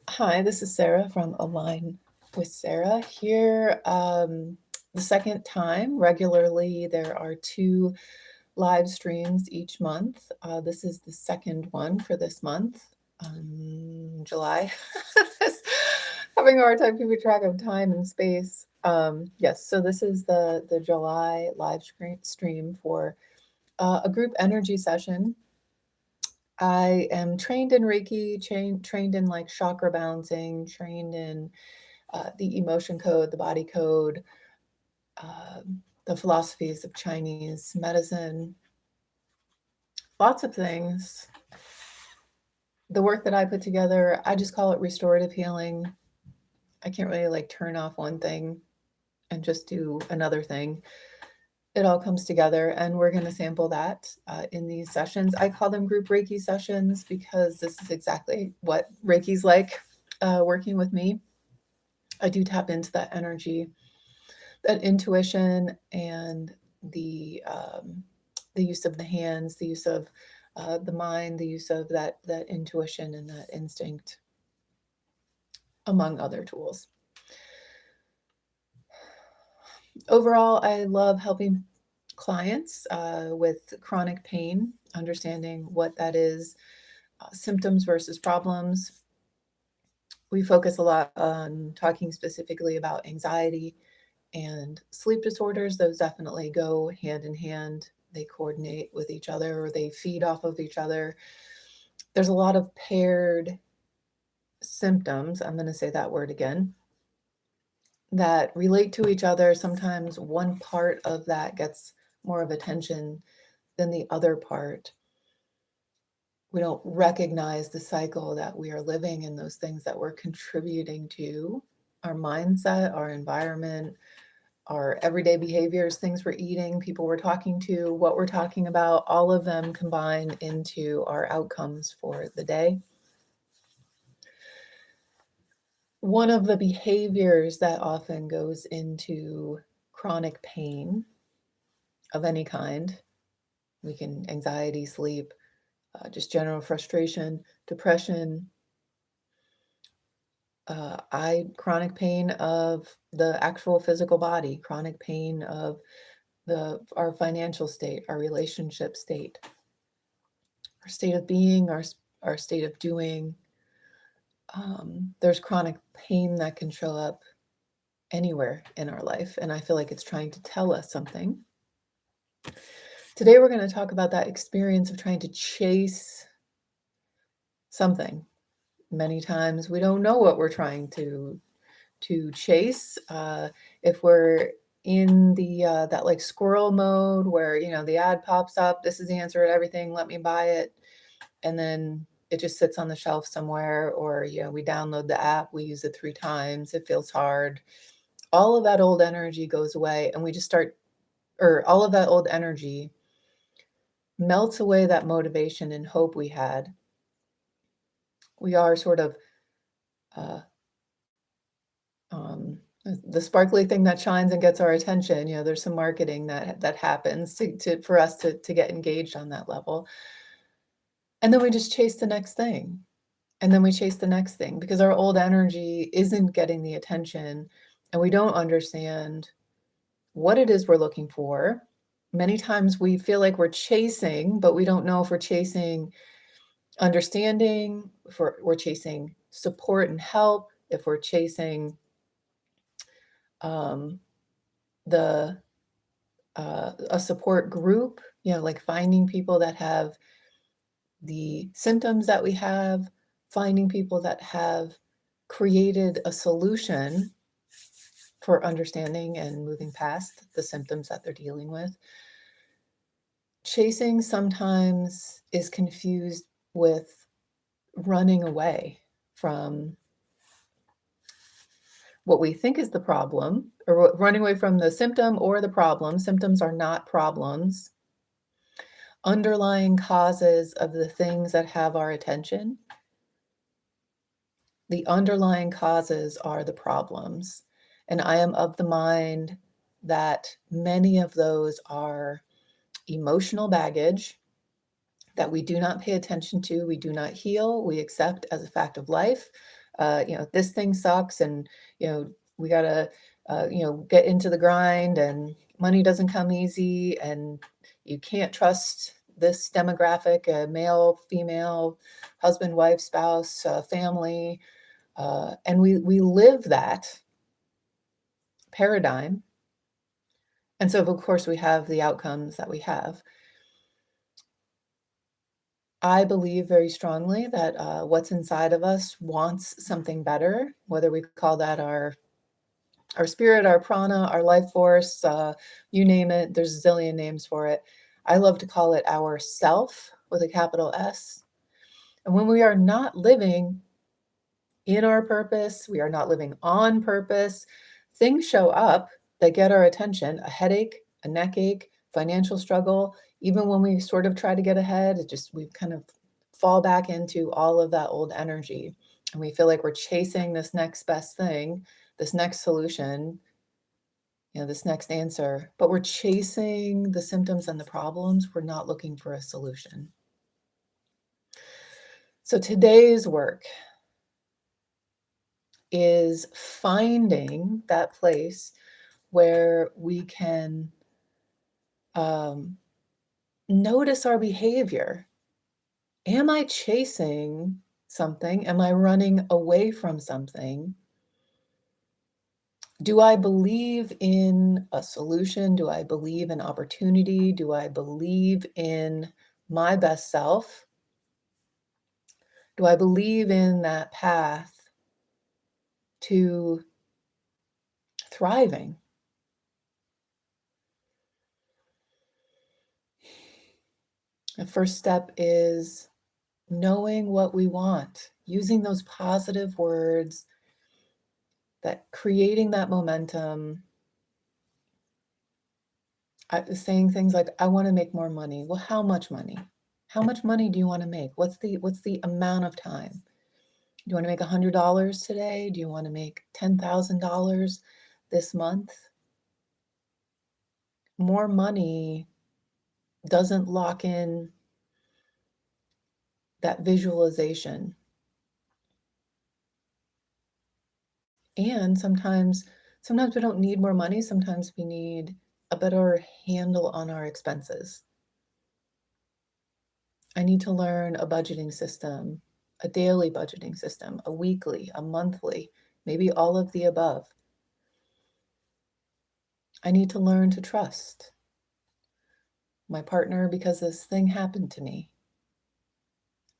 Hi, this is Sarah from Align with Sarah here. The second time regularly, there are 2 live streams each month. This is the second one for this month, July. Having a hard time keeping track of time and space. Yes, so this is the July live stream for a group energy session. I am trained in Reiki, trained in like chakra balancing, trained in the emotion code, the body code, the philosophies of Chinese medicine, lots of things. The work that I put together, I just call it restorative healing. I can't really like turn off one thing and just do another thing. It all comes together, and we're going to sample that in these sessions. I call them group Reiki sessions because this is exactly what Reiki's like working with me. I do tap into that energy, that intuition, and the use of the hands, the use of the mind, the use of that intuition and that instinct, among other tools. Overall, I love helping clients with chronic pain, understanding what that is, symptoms versus problems. We focus a lot on talking specifically about anxiety and sleep disorders. Those definitely go hand in hand. They coordinate with each other, or they feed off of each other. There's a lot of paired symptoms, I'm going to say that word again, that relate to each other. Sometimes one part of that gets more of attention than the other part. We don't recognize the cycle that we are living in, those things that we're contributing to our mindset, our environment, our everyday behaviors, things we're eating, people we're talking to, what we're talking about, all of them combine into our outcomes for the day. One of the behaviors that often goes into chronic pain of any kind, anxiety, sleep, just general frustration, depression, chronic pain of the actual physical body, chronic pain of our financial state, our relationship state, our state of being, our state of doing. There's chronic pain that can show up anywhere in our life, and I feel like it's trying to tell us something. Today, we're going to talk about that experience of trying to chase something. Many times we don't know what we're trying to chase. If we're in the that like squirrel mode where the ad pops up, this is the answer to everything, let me buy it, and then it just sits on the shelf somewhere, or we download the app, we use it 3 times, it feels hard. All of that old energy goes away, and we just start, or all of that old energy melts away that motivation and hope we had. We are sort of the sparkly thing that shines and gets our attention. There's some marketing that happens for us to get engaged on that level. And then we just chase the next thing. And then we chase the next thing because our old energy isn't getting the attention, and we don't understand what it is we're looking for. Many times we feel like we're chasing, but we don't know if we're chasing understanding, if we're chasing support and help, if we're chasing a support group, like finding people that have the symptoms that we have, finding people that have created a solution for understanding and moving past the symptoms that they're dealing with. Chasing sometimes is confused with running away from what we think is the problem, or running away from the symptom or the problem. Symptoms are not problems. Underlying causes of the things that have our attention, the underlying causes are the problems. And I am of the mind that many of those are emotional baggage that we do not pay attention to, we do not heal, we accept as a fact of life. This thing sucks, and we gotta, get into the grind, and money doesn't come easy, and you can't trust this demographic, male, female, husband, wife, spouse, family, and we live that paradigm, and so of course we have the outcomes that we have. I believe very strongly that what's inside of us wants something better, whether we call that our spirit, our prana, our life force, you name it, there's a zillion names for it. I love to call it our self with a capital S. And when we are not living in our purpose, we are not living on purpose, things show up that get our attention, a headache, a neck ache, financial struggle. Even when we sort of try to get ahead, we kind of fall back into all of that old energy. And we feel like we're chasing this next best thing, this next solution, this next answer, but we're chasing the symptoms and the problems. We're not looking for a solution. So today's work is finding that place where we can notice our behavior. Am I chasing something? Am I running away from something? Do I believe in a solution? Do I believe in opportunity? Do I believe in my best self? Do I believe in that path to thriving? The first step is knowing what we want, using those positive words, that creating that momentum, saying things like, I want to make more money. Well, how much money? How much money do you want to make? What's the amount of time? Do you want to make $100 today? Do you want to make $10,000 this month? More money doesn't lock in that visualization. And sometimes we don't need more money. Sometimes we need a better handle on our expenses. I need to learn a budgeting system, a daily budgeting system, a weekly, a monthly, maybe all of the above. I need to learn to trust my partner because this thing happened to me.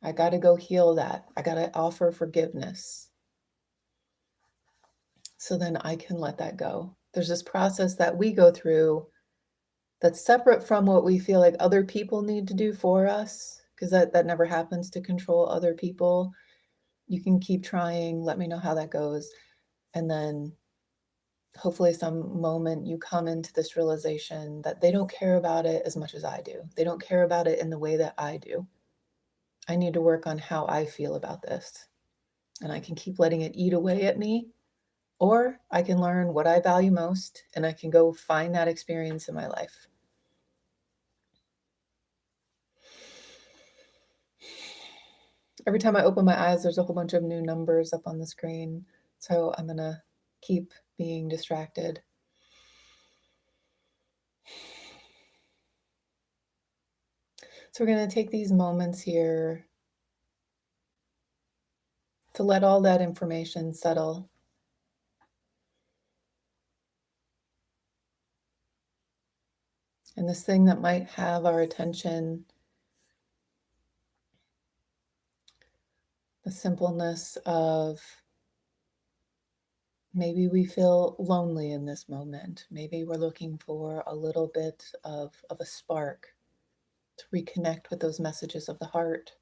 I got to go heal that. I got to offer forgiveness so then I can let that go. There's this process that we go through that's separate from what we feel like other people need to do for us, because that never happens to control other people. You can keep trying, let me know how that goes. And then hopefully some moment you come into this realization that they don't care about it as much as I do. They don't care about it in the way that I do. I need to work on how I feel about this. And I can keep letting it eat away at me, or I can learn what I value most and I can go find that experience in my life. Every time I open my eyes, there's a whole bunch of new numbers up on the screen. So I'm going to keep being distracted. So we're going to take these moments here to let all that information settle. And this thing that might have our attention, the simpleness of maybe we feel lonely in this moment. Maybe we're looking for a little bit of a spark to reconnect with those messages of the heart.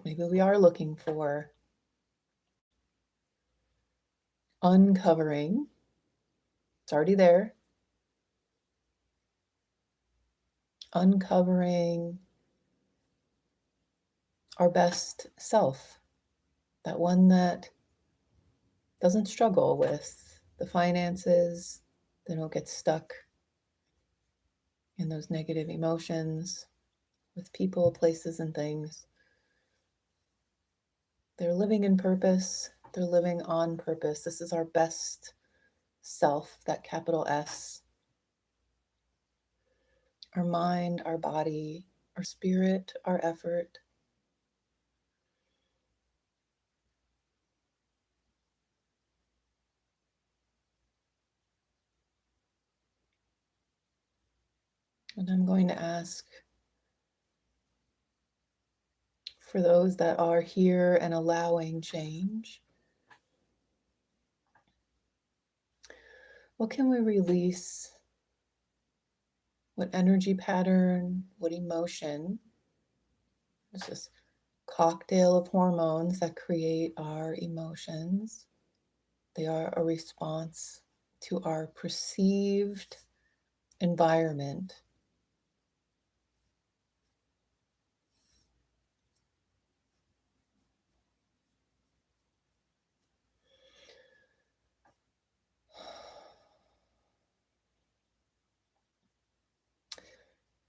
Maybe we are looking for uncovering. It's already there. Uncovering our best self, that one that doesn't struggle with the finances, they don't get stuck in those negative emotions with people, places, and things. They're living in purpose. They're living on purpose. This is our best self, that capital S. Our mind, our body, our spirit, our effort. And I'm going to ask for those that are here and allowing change, what can we release? What energy pattern, what emotion? It's this cocktail of hormones that create our emotions. They are a response to our perceived environment.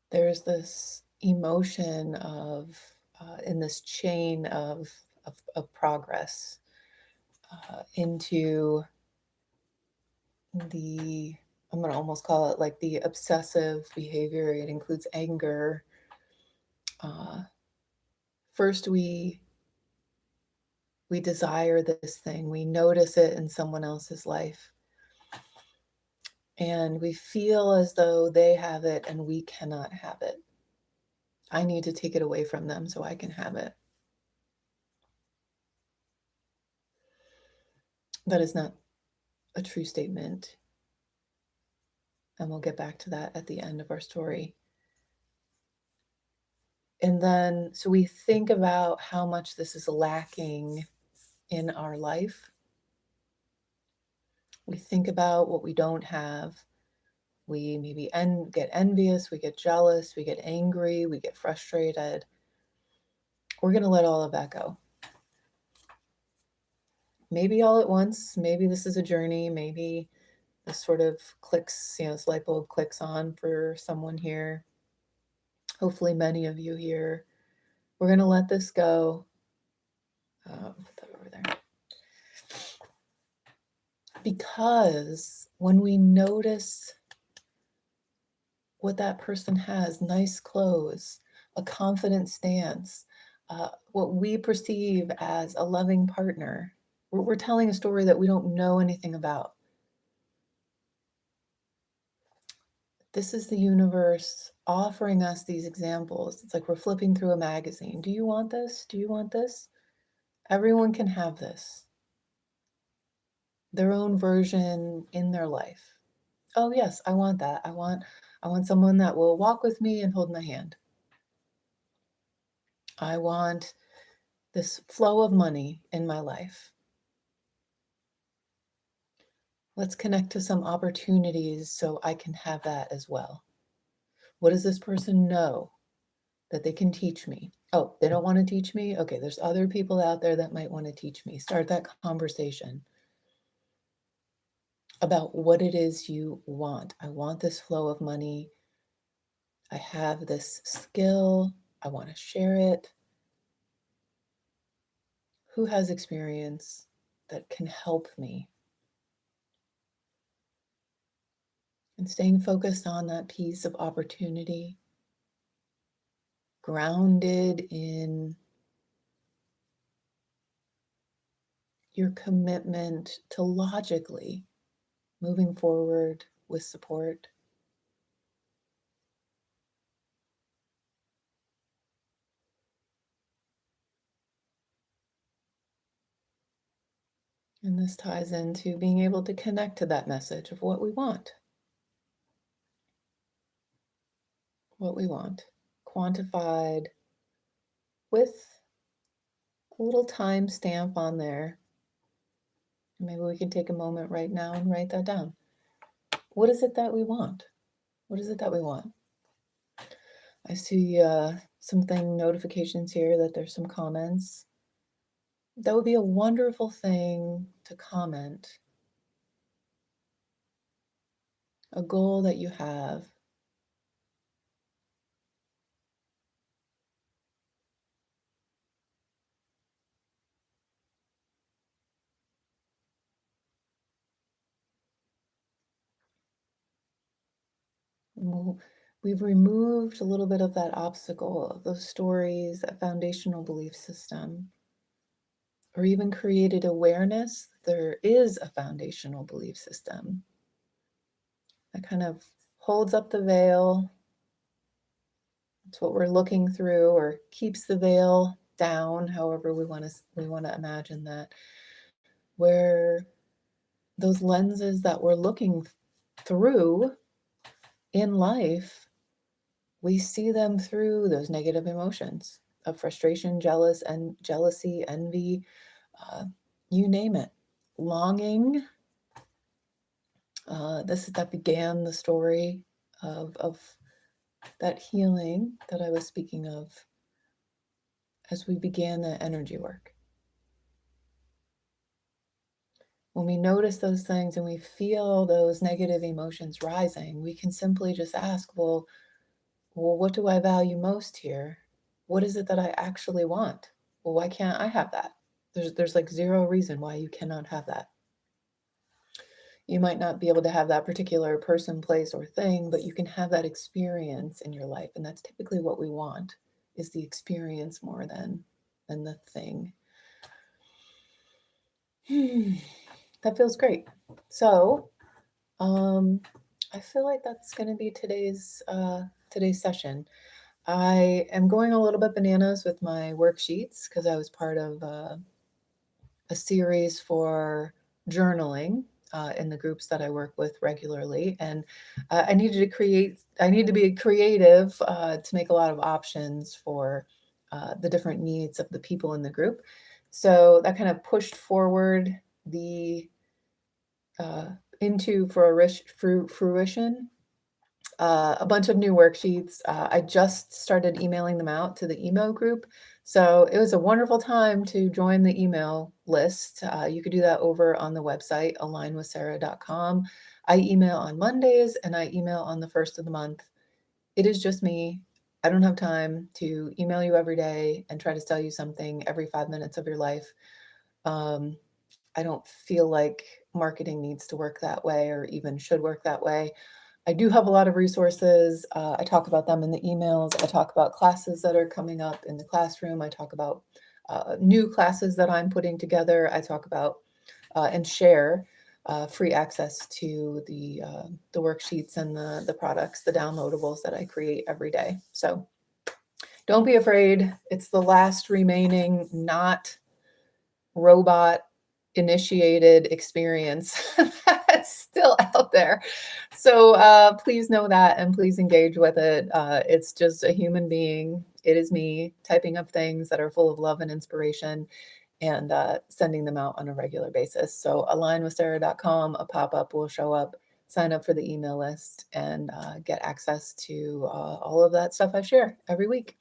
There's this emotion of, in this chain of progress into the, I'm going to almost call it like the obsessive behavior. It includes anger. First, we desire this thing, we notice it in someone else's life, and we feel as though they have it and we cannot have it. I need to take it away from them so I can have it. That is not a true statement. And we'll get back to that at the end of our story. And then, so we think about how much this is lacking in our life. We think about what we don't have. We maybe get envious, we get jealous, we get angry, we get frustrated. We're going to let all of that go. Maybe all at once. Maybe this is a journey. Maybe this sort of clicks, this light bulb clicks on for someone here. Hopefully many of you here. We're going to let this go. Put that over there. Because when we notice what that person has, nice clothes, a confident stance, what we perceive as a loving partner, we're telling a story that we don't know anything about. This is the universe offering us these examples. It's like we're flipping through a magazine. Do you want this? Do you want this? Everyone can have this. Their own version in their life. Oh yes, I want that. I want someone that will walk with me and hold my hand. I want this flow of money in my life. Let's connect to some opportunities so I can have that as well. What does this person know that they can teach me? Oh, they don't want to teach me? Okay, there's other people out there that might want to teach me. Start that conversation about what it is you want. I want this flow of money. I have this skill. I want to share it. Who has experience that can help me? And staying focused on that piece of opportunity, grounded in your commitment to logically moving forward with support. And this ties into being able to connect to that message of what we want. What we want, quantified with a little time stamp on there. Maybe we can take a moment right now and write that down. What is it that we want? What is it that we want? I see something notifications here that there's some comments. That would be a wonderful thing to comment. A goal that you have, we've removed a little bit of that obstacle, of those stories, that foundational belief system, or even created awareness that there is a foundational belief system that kind of holds up the veil. It's what we're looking through, or keeps the veil down, however we want to imagine that, where those lenses that we're looking through in life, we see them through those negative emotions of frustration, jealousy, envy, uh, you name it, longing. That began the story of that healing that I was speaking of as we began the energy work. When we notice those things and we feel those negative emotions rising, we can simply just ask, well, what do I value most here? What is it that I actually want? Well, why can't I have that? There's like zero reason why you cannot have that. You might not be able to have that particular person, place, or thing, but you can have that experience in your life. And that's typically what we want, is the experience more than the thing. That feels great. So I feel like that's going to be today's session. I am going a little bit bananas with my worksheets because I was part of a series for journaling in the groups that I work with regularly, and I need to be creative to make a lot of options for the different needs of the people in the group. So that kind of pushed forward the into fruition a bunch of new worksheets. I just started emailing them out to the email group. So it was a wonderful time to join the email list. You could do that over on the website, alignwithsarah.com. I email on Mondays and I email on the first of the month. It is just me. I don't have time to email you every day and try to sell you something every 5 minutes of your life. I don't feel like marketing needs to work that way or even should work that way. I do have a lot of resources. I talk about them in the emails. I talk about classes that are coming up in the classroom. I talk about new classes that I'm putting together. I talk about and share free access to the worksheets and the products, the downloadables that I create every day. So don't be afraid. It's the last remaining not robot initiated experience that's still out there. So please know that and please engage with it. It's just a human being. It is me typing up things that are full of love and inspiration and sending them out on a regular basis. So alignwithsarah.com, a pop-up will show up. Sign up for the email list and get access to all of that stuff I share every week.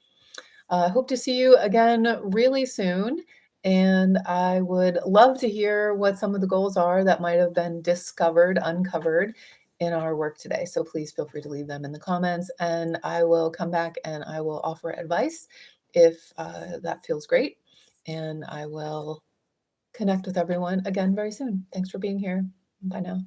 Hope to see you again really soon. And I would love to hear what some of the goals are that might have been uncovered in our work today. So please feel free to leave them in the comments and I will come back and I will offer advice if that feels great. And I will connect with everyone again very soon. Thanks for being here. Bye now.